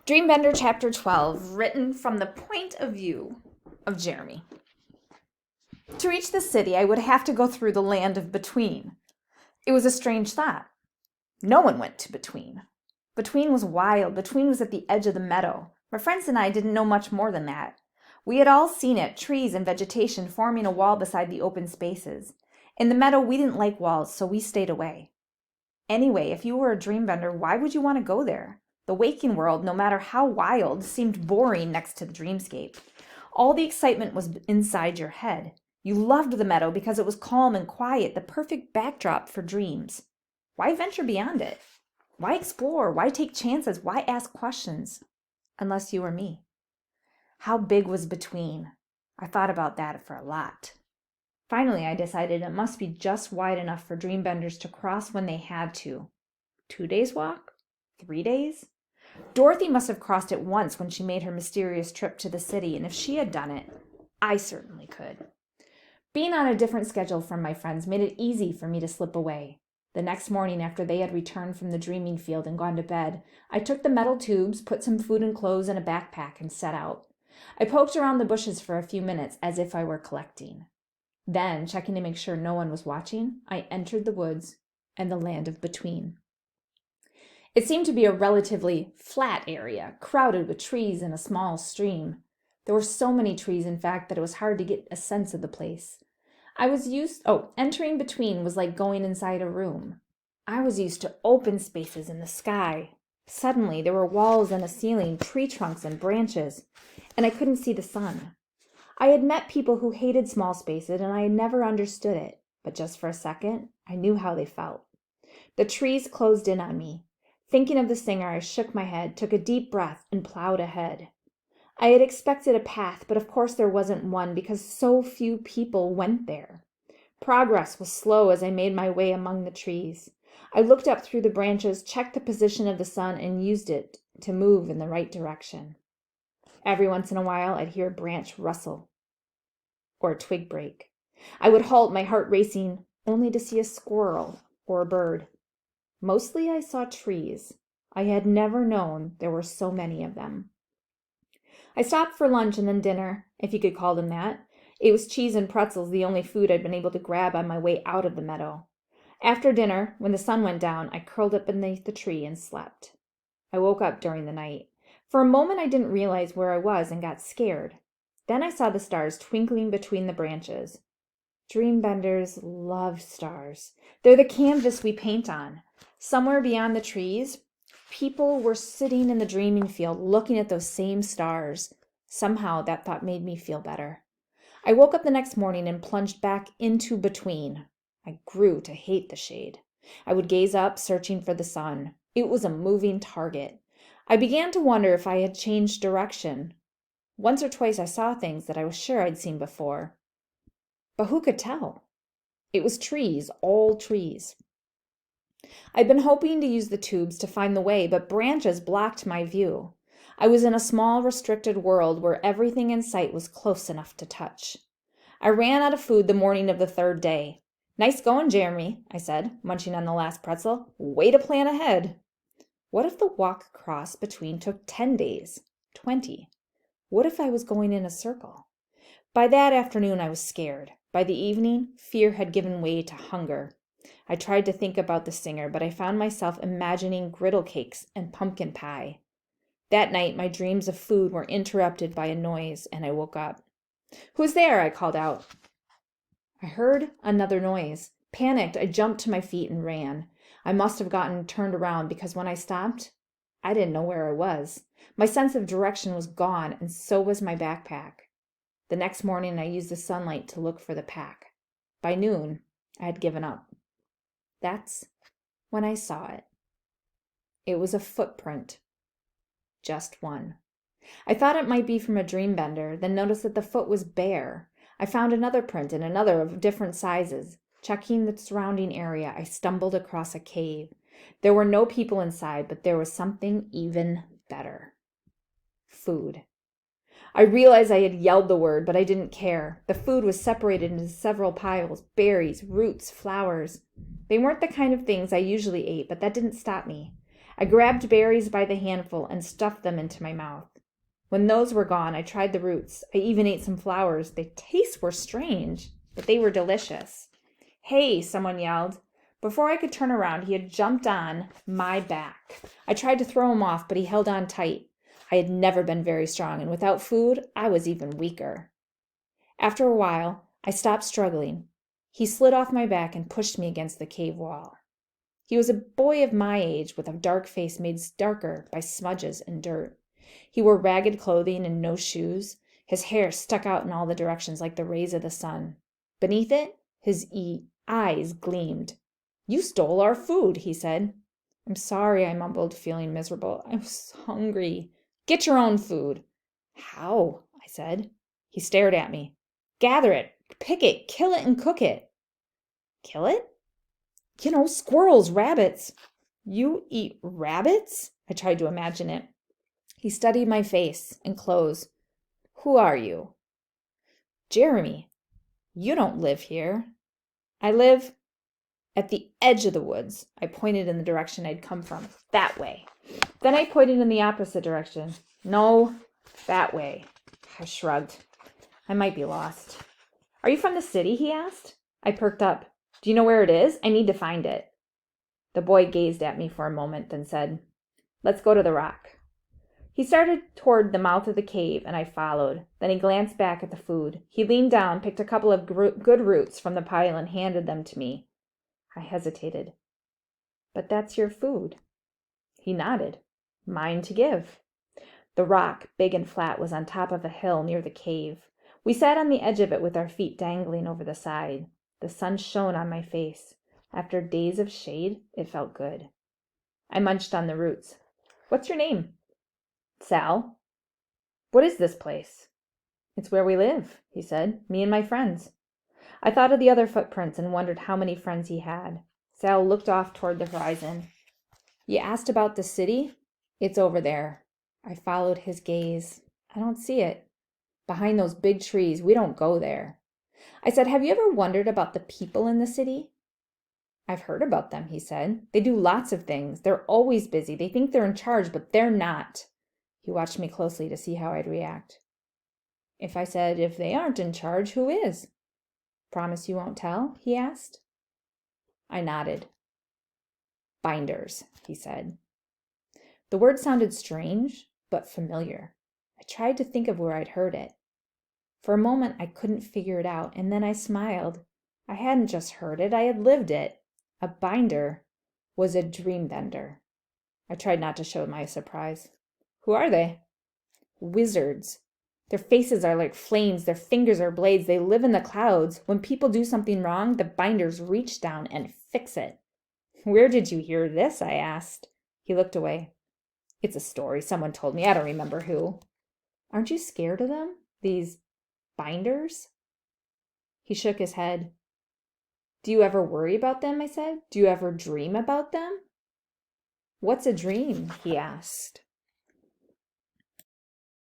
DreamBender Chapter 12, written from the point of view of Jeremy. To reach the city, I would have to go through the land of Between. It was a strange thought. No one went to Between. Between was wild. Between was at the edge of the meadow. My friends and I didn't know much more than that. We had all seen it, trees and vegetation forming a wall beside the open spaces. In the meadow, we didn't like walls, so we stayed away. Anyway, if you were a dreambender, why would you want to go there? The waking world, no matter how wild, seemed boring next to the dreamscape. All the excitement was inside your head. You loved the meadow because it was calm and quiet, the perfect backdrop for dreams. Why venture beyond it? Why explore? Why take chances? Why ask questions? Unless you were me. How big was Between? I thought about that for a lot. Finally, I decided it must be just wide enough for dreambenders to cross when they had to. 2 days walk? 3 days? Dorothy must have crossed it once when she made her mysterious trip to the city, and if she had done it, I certainly could. Being on a different schedule from my friends made it easy for me to slip away. The next morning, after they had returned from the dreaming field and gone to bed, I took the metal tubes, put some food and clothes in a backpack, and set out. I poked around the bushes for a few minutes as if I were collecting. Then, checking to make sure no one was watching, I entered the woods and the land of Between. It seemed to be a relatively flat area, crowded with trees and a small stream. There were so many trees, in fact, that it was hard to get a sense of the place. Entering Between was like going inside a room. I was used to open spaces in the sky. Suddenly, there were walls and a ceiling, tree trunks and branches, and I couldn't see the sun. I had met people who hated small spaces, and I had never understood it, but just for a second, I knew how they felt. The trees closed in on me. Thinking of the singer, I shook my head, took a deep breath, and plowed ahead. I had expected a path, but of course there wasn't one because so few people went there. Progress was slow as I made my way among the trees. I looked up through the branches, checked the position of the sun, and used it to move in the right direction. Every once in a while, I'd hear a branch rustle or a twig break. I would halt, my heart racing, only to see a squirrel or a bird. Mostly I saw trees. I had never known there were so many of them. I stopped for lunch and then dinner, if you could call them that. It was cheese and pretzels, the only food I'd been able to grab on my way out of the meadow. After dinner, when the sun went down, I curled up beneath the tree and slept. I woke up during the night. For a moment I didn't realize where I was and got scared. Then I saw the stars twinkling between the branches. Dreambenders love stars. They're the canvas we paint on. Somewhere beyond the trees, people were sitting in the dreaming field looking at those same stars. Somehow that thought made me feel better. I woke up the next morning and plunged back into Between. I grew to hate the shade. I would gaze up, searching for the sun. It was a moving target. I began to wonder if I had changed direction. Once or twice I saw things that I was sure I'd seen before. But who could tell? It was trees, all trees. I'd been hoping to use the tubes to find the way, but branches blocked my view. I was in a small, restricted world where everything in sight was close enough to touch. I ran out of food the morning of the 3rd day. "Nice going, Jeremy," I said, munching on the last pretzel. "Way to plan ahead." What if the walk across Between took 10 days, 20? What if I was going in a circle? By that afternoon, I was scared. By the evening, fear had given way to hunger. I tried to think about the singer, but I found myself imagining griddle cakes and pumpkin pie. That night, my dreams of food were interrupted by a noise, and I woke up. "Who's there?" I called out. I heard another noise. Panicked, I jumped to my feet and ran. I must have gotten turned around because when I stopped, I didn't know where I was. My sense of direction was gone, and so was my backpack. The next morning, I used the sunlight to look for the pack. By noon, I had given up. That's when I saw it. It was a footprint. Just one. I thought it might be from a dreambender, then noticed that the foot was bare. I found another print and another of different sizes. Checking the surrounding area, I stumbled across a cave. There were no people inside, but there was something even better. Food. I realized I had yelled the word, but I didn't care. The food was separated into several piles, berries, roots, flowers. They weren't the kind of things I usually ate, but that didn't stop me. I grabbed berries by the handful and stuffed them into my mouth. When those were gone, I tried the roots. I even ate some flowers. The tastes were strange, but they were delicious. "Hey," someone yelled. Before I could turn around, he had jumped on my back. I tried to throw him off, but he held on tight. I had never been very strong, and without food, I was even weaker. After a while, I stopped struggling. He slid off my back and pushed me against the cave wall. He was a boy of my age with a dark face made darker by smudges and dirt. He wore ragged clothing and no shoes. His hair stuck out in all the directions like the rays of the sun. Beneath it, his eyes gleamed. "You stole our food," he said. "I'm sorry," I mumbled, feeling miserable. "I was hungry." "Get your own food." "How?" I said. He stared at me. "Gather it, pick it, kill it, and cook it." "Kill it?" "You know, squirrels, rabbits." "You eat rabbits?" I tried to imagine it. He studied my face and clothes. "Who are you?" "Jeremy. You don't live here." "I live at the edge of the woods." I pointed in the direction I'd come from. "That way." Then I pointed in the opposite direction. "No, that way." I shrugged. I might be lost. "Are you from the city?" he asked. I perked up. "Do you know where it is? I need to find it." The boy gazed at me for a moment, then said, "Let's go to the rock." He started toward the mouth of the cave, and I followed. Then he glanced back at the food. He leaned down, picked a couple of good roots from the pile, and handed them to me. I hesitated. "But that's your food." He nodded. "Mine to give." The rock, big and flat, was on top of a hill near the cave. We sat on the edge of it with our feet dangling over the side. The sun shone on my face. After days of shade, it felt good. I munched on the roots. "What's your name?" "Sal." "What is this place?" "It's where we live," he said. "Me and my friends." I thought of the other footprints and wondered how many friends he had. Sal looked off toward the horizon. "You asked about the city? It's over there." I followed his gaze. "I don't see it. Behind those big trees. We don't go there." I said, "Have you ever wondered about the people in the city?" "I've heard about them," he said. "They do lots of things. They're always busy. They think they're in charge, but they're not." He watched me closely to see how I'd react. If I said, "If they aren't in charge, who is?" "Promise you won't tell?" he asked. I nodded. "Binders," he said. The word sounded strange, but familiar. I tried to think of where I'd heard it. For a moment, I couldn't figure it out, and then I smiled. I hadn't just heard it, I had lived it. A binder was a dreambender. I tried not to show my surprise. "Who are they?" "Wizards. Their faces are like flames, their fingers are blades, they live in the clouds. When people do something wrong, the binders reach down and fix it." "Where did you hear this?" I asked. He looked away. "It's a story someone told me, I don't remember who." "Aren't you scared of them? These binders?" He shook his head. "Do you ever worry about them?" I said. "Do you ever dream about them?" "What's a dream?" he asked.